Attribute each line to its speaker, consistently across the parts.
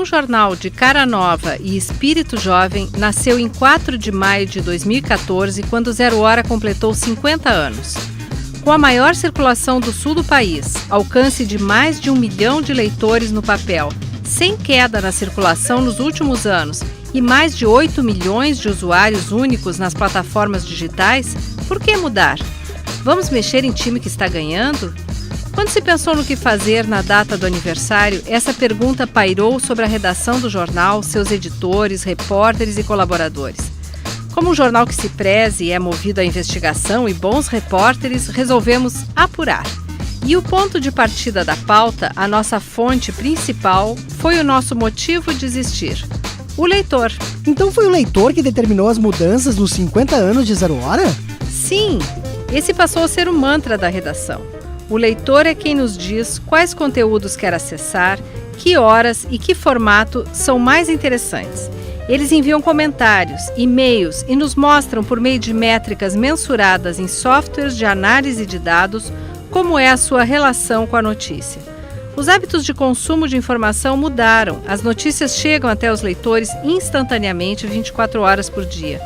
Speaker 1: Um jornal de cara nova e espírito jovem nasceu em 4 de maio de 2014, quando Zero Hora completou 50 anos. Com a maior circulação do sul do país, alcance de mais de 1 milhão de leitores no papel, sem queda na circulação nos últimos anos e mais de 8 milhões de usuários únicos nas plataformas digitais, por que mudar? Vamos mexer em time que está ganhando? Quando se pensou no que fazer na data do aniversário, essa pergunta pairou sobre a redação do jornal, seus editores, repórteres e colaboradores. Como um jornal que se preze e é movido à investigação e bons repórteres, resolvemos apurar. E o ponto de partida da pauta, a nossa fonte principal, foi o nosso motivo de existir: o leitor.
Speaker 2: Então foi o leitor que determinou as mudanças nos 50 anos de Zero Hora?
Speaker 1: Sim, esse passou a ser o mantra da redação. O leitor é quem nos diz quais conteúdos quer acessar, que horas e que formato são mais interessantes. Eles enviam comentários, e-mails e nos mostram por meio de métricas mensuradas em softwares de análise de dados como é a sua relação com a notícia. Os hábitos de consumo de informação mudaram. As notícias chegam até os leitores instantaneamente 24 horas por dia.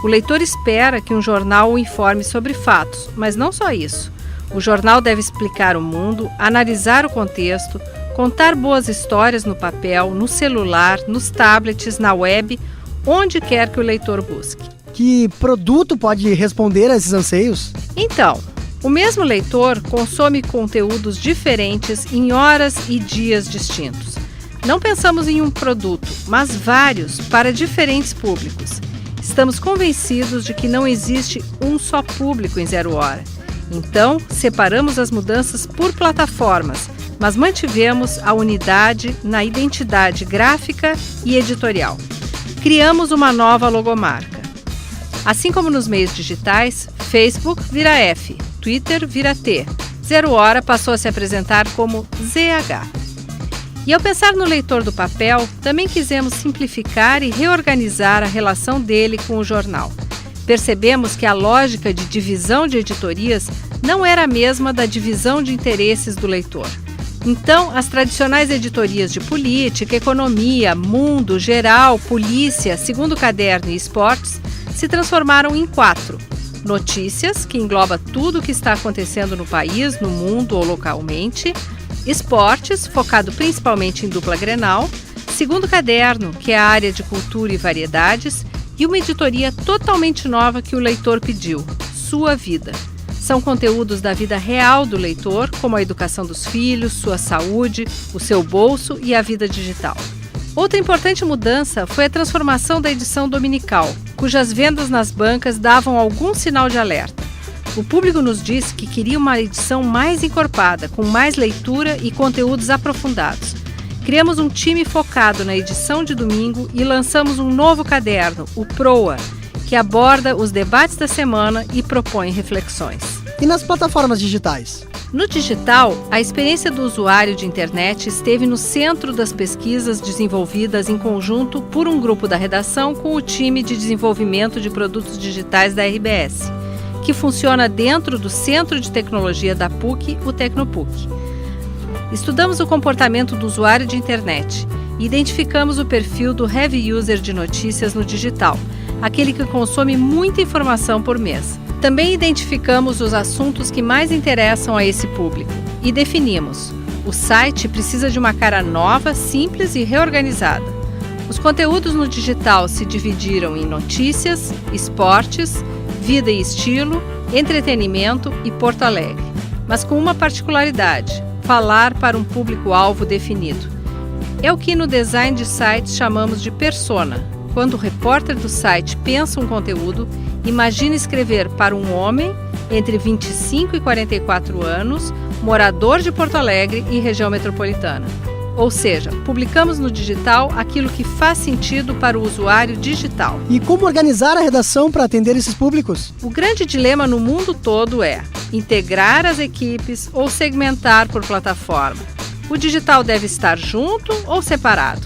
Speaker 1: O leitor espera que um jornal o informe sobre fatos, mas não só isso. O jornal deve explicar o mundo, analisar o contexto, contar boas histórias no papel, no celular, nos tablets, na web, onde quer que o leitor busque.
Speaker 2: Que produto pode responder a esses anseios?
Speaker 1: Então, o mesmo leitor consome conteúdos diferentes em horas e dias distintos. Não pensamos em um produto, mas vários para diferentes públicos. Estamos convencidos de que não existe um só público em Zero Hora. Então, separamos as mudanças por plataformas, mas mantivemos a unidade na identidade gráfica e editorial. Criamos uma nova logomarca. Assim como nos meios digitais, Facebook vira F, Twitter vira T. Zero Hora passou a se apresentar como ZH. E ao pensar no leitor do papel, também quisemos simplificar e reorganizar a relação dele com o jornal. Percebemos que a lógica de divisão de editorias não era a mesma da divisão de interesses do leitor. Então, as tradicionais editorias de política, economia, mundo, geral, polícia, segundo caderno e esportes se transformaram em 4. Notícias, que engloba tudo o que está acontecendo no país, no mundo ou localmente. Esportes, focado principalmente em dupla Grenal. Segundo caderno, que é a área de cultura e variedades. E uma editoria totalmente nova que o leitor pediu: Sua Vida. São conteúdos da vida real do leitor, como a educação dos filhos, sua saúde, o seu bolso e a vida digital. Outra importante mudança foi a transformação da edição dominical, cujas vendas nas bancas davam algum sinal de alerta. O público nos disse que queria uma edição mais encorpada, com mais leitura e conteúdos aprofundados. Criamos um time focado na edição de domingo e lançamos um novo caderno, o Proa, que aborda os debates da semana e propõe reflexões.
Speaker 2: E nas plataformas digitais?
Speaker 1: No digital, a experiência do usuário de internet esteve no centro das pesquisas desenvolvidas em conjunto por um grupo da redação com o time de desenvolvimento de produtos digitais da RBS, que funciona dentro do Centro de Tecnologia da PUC, o Tecnopuc. Estudamos o comportamento do usuário de internet e identificamos o perfil do heavy user de notícias no digital, aquele que consome muita informação por mês. Também identificamos os assuntos que mais interessam a esse público e definimos: o site precisa de uma cara nova, simples e reorganizada. Os conteúdos no digital se dividiram em notícias, esportes, vida e estilo, entretenimento e Porto Alegre, mas com uma particularidade: falar para um público-alvo definido. É o que no design de sites chamamos de persona. Quando o repórter do site pensa um conteúdo, imagina escrever para um homem entre 25 e 44 anos, morador de Porto Alegre e região metropolitana. Ou seja, publicamos no digital aquilo que faz sentido para o usuário digital.
Speaker 2: E como organizar a redação para atender esses públicos?
Speaker 1: O grande dilema no mundo todo é integrar as equipes ou segmentar por plataforma. O digital deve estar junto ou separado?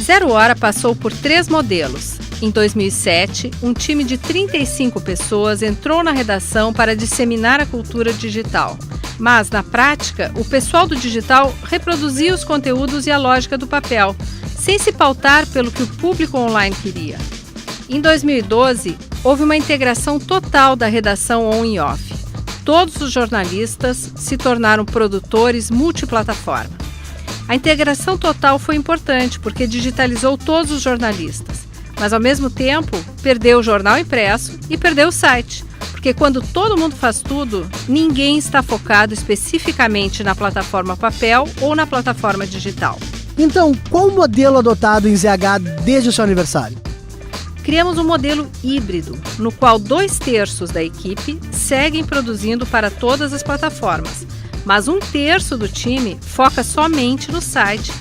Speaker 1: Zero Hora passou por 3 modelos. Em 2007, um time de 35 pessoas entrou na redação para disseminar a cultura digital. Mas, na prática, o pessoal do digital reproduzia os conteúdos e a lógica do papel, sem se pautar pelo que o público online queria. Em 2012, houve uma integração total da redação on e off. Todos os jornalistas se tornaram produtores multiplataforma. A integração total foi importante porque digitalizou todos os jornalistas, mas ao mesmo tempo perdeu o jornal impresso e perdeu o site, porque quando todo mundo faz tudo, ninguém está focado especificamente na plataforma papel ou na plataforma digital.
Speaker 2: Então, qual o modelo adotado em ZH desde o seu aniversário?
Speaker 1: Criamos um modelo híbrido, no qual 2/3 da equipe seguem produzindo para todas as plataformas, mas 1/3 do time foca somente no site,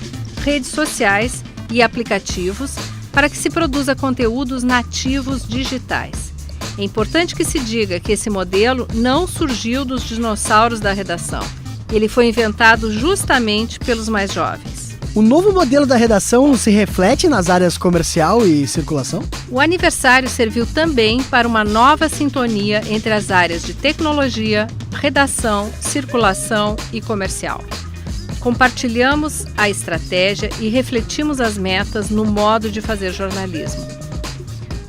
Speaker 1: redes sociais e aplicativos para que se produza conteúdos nativos digitais. É importante que se diga que esse modelo não surgiu dos dinossauros da redação. Ele foi inventado justamente pelos mais jovens.
Speaker 2: O novo modelo da redação se reflete nas áreas comercial e circulação?
Speaker 1: O aniversário serviu também para uma nova sintonia entre as áreas de tecnologia, redação, circulação e comercial. Compartilhamos a estratégia e refletimos as metas no modo de fazer jornalismo.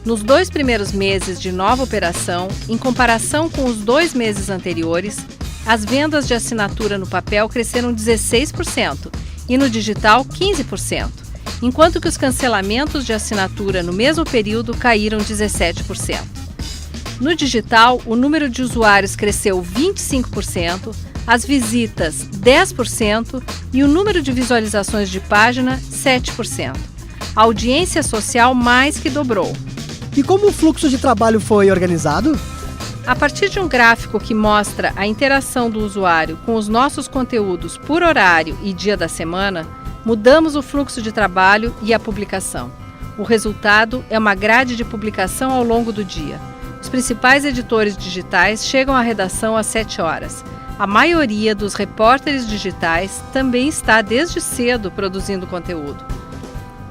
Speaker 1: Nos 2 primeiros meses de nova operação, em comparação com os 2 meses anteriores, as vendas de assinatura no papel cresceram 16%. E no digital 15%, enquanto que os cancelamentos de assinatura no mesmo período caíram 17%. No digital, o número de usuários cresceu 25%, as visitas 10% e o número de visualizações de página 7%. A audiência social mais que dobrou.
Speaker 2: E como o fluxo de trabalho foi organizado?
Speaker 1: A partir de um gráfico que mostra a interação do usuário com os nossos conteúdos por horário e dia da semana, mudamos o fluxo de trabalho e a publicação. O resultado é uma grade de publicação ao longo do dia. Os principais editores digitais chegam à redação às 7 horas. A maioria dos repórteres digitais também está desde cedo produzindo conteúdo.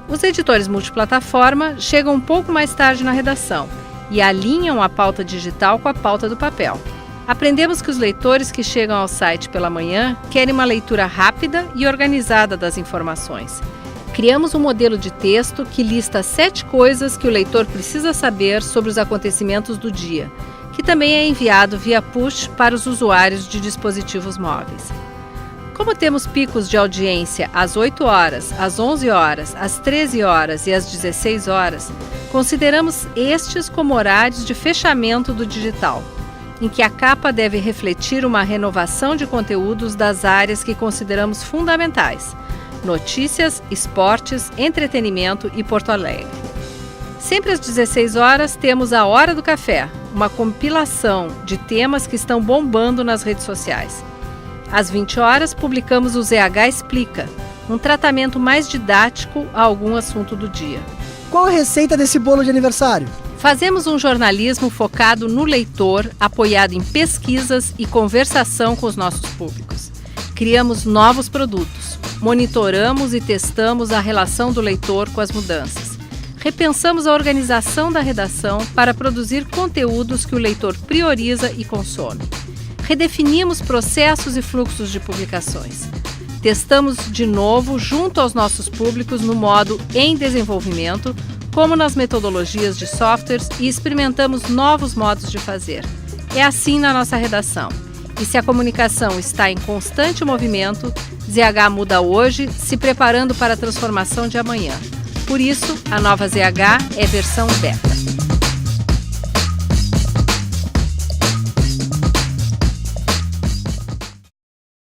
Speaker 1: Os editores multiplataforma chegam um pouco mais tarde na redação e alinham a pauta digital com a pauta do papel. Aprendemos que os leitores que chegam ao site pela manhã querem uma leitura rápida e organizada das informações. Criamos um modelo de texto que lista 7 coisas que o leitor precisa saber sobre os acontecimentos do dia, que também é enviado via push para os usuários de dispositivos móveis. Como temos picos de audiência às 8 horas, às 11 horas, às 13 horas e às 16 horas, consideramos estes como horários de fechamento do digital, em que a capa deve refletir uma renovação de conteúdos das áreas que consideramos fundamentais: notícias, esportes, entretenimento e Porto Alegre. Sempre às 16 horas temos a Hora do Café, uma compilação de temas que estão bombando nas redes sociais. Às 20 horas, publicamos o ZH Explica, um tratamento mais didático a algum assunto do dia.
Speaker 2: Qual a receita desse bolo de aniversário?
Speaker 1: Fazemos um jornalismo focado no leitor, apoiado em pesquisas e conversação com os nossos públicos. Criamos novos produtos, monitoramos e testamos a relação do leitor com as mudanças. Repensamos a organização da redação para produzir conteúdos que o leitor prioriza e consome. Redefinimos processos e fluxos de publicações. Testamos de novo junto aos nossos públicos no modo em desenvolvimento, como nas metodologias de softwares, e experimentamos novos modos de fazer. É assim na nossa redação. E se a comunicação está em constante movimento, ZH muda hoje, se preparando para a transformação de amanhã. Por isso, a nova ZH é versão beta.